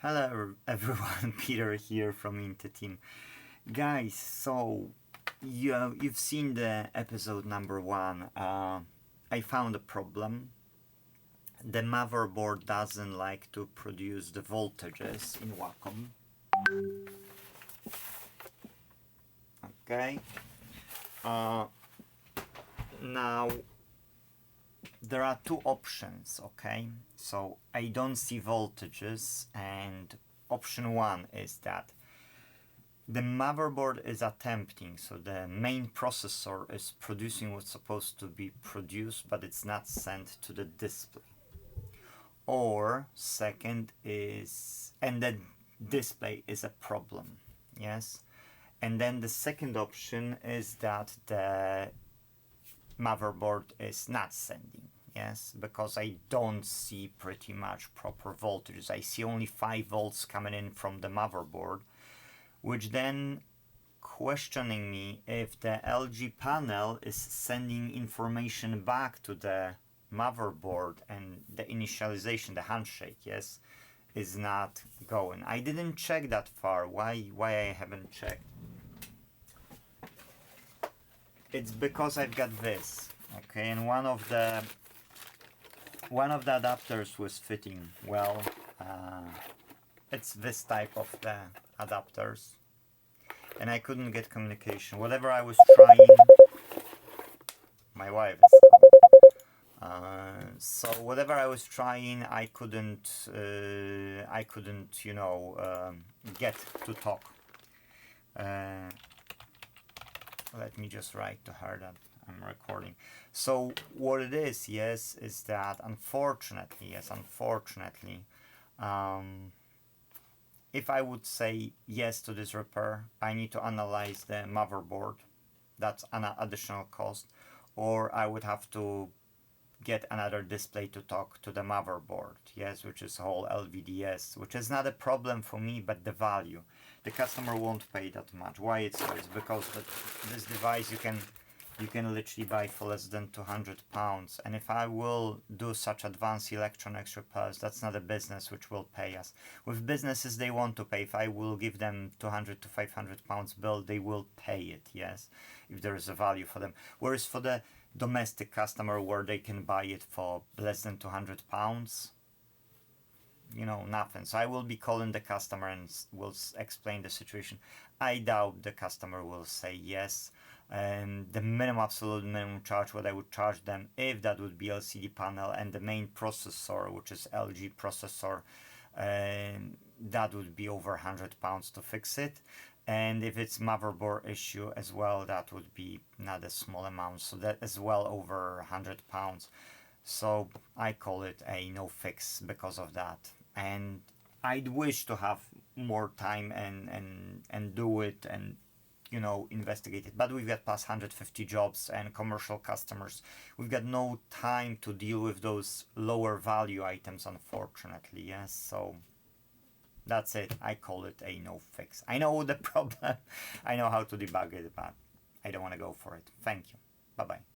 Hello everyone, Peter here from Inte.Team. Guys, so you've seen the episode number 1. I found a problem. The motherboard doesn't like to produce the voltages in Wacom. Okay. Now there are two options, okay? So I don't see voltages, and option 1 is that the motherboard is attempting, so the main processor is producing what's supposed to be produced, but it's not sent to the display. Or second is, and the display is a problem, yes? And then the second option is that the motherboard is not sending, yes, because I don't see pretty much proper voltages. I see only 5 volts coming in from the motherboard, which then questioning me if the LG panel is sending information back to the motherboard and the initialization, the handshake, yes, is not going. I didn't check that far. Why I haven't checked? It's because I've got this, okay, and one of the adapters was fitting well. It's this type of the adapters, and I couldn't get communication. Whatever I was trying, my wife is so whatever I was trying, I couldn't, get to talk. Let me just write to her that I'm recording. So what it is, yes, is that unfortunately, if I would say yes to this repair, I need to analyze the motherboard. That's an additional cost. Or I would have to get another display to talk to the motherboard, yes, which is whole LVDS, which is not a problem for me, but the value. The customer won't pay that much. Why it's so? It's because this device you can literally buy for less than £200. And if I will do such advanced electronics repairs, that's not a business which will pay us. With businesses, they want to pay. If I will give them £200 to £500 bill, they will pay it, yes, if there is a value for them. Whereas for the domestic customer, where they can buy it for less than £200, nothing. So I will be calling the customer and will explain the situation. I doubt the customer will say yes. And the absolute minimum charge, what I would charge them, if that would be LCD panel and the main processor, which is LG processor, that would be over £100 to fix it. And if it's motherboard issue as well, that would be not a small amount, so that as well over £100. So I call it a no fix because of that. And I'd wish to have more time and do it and investigate it, but we've got past 150 jobs and commercial customers. We've got no time to deal with those lower value items, unfortunately, yes. So that's it. I call it a no fix. I know the problem, I know how to debug it, but I don't want to go for it. Thank you. Bye bye.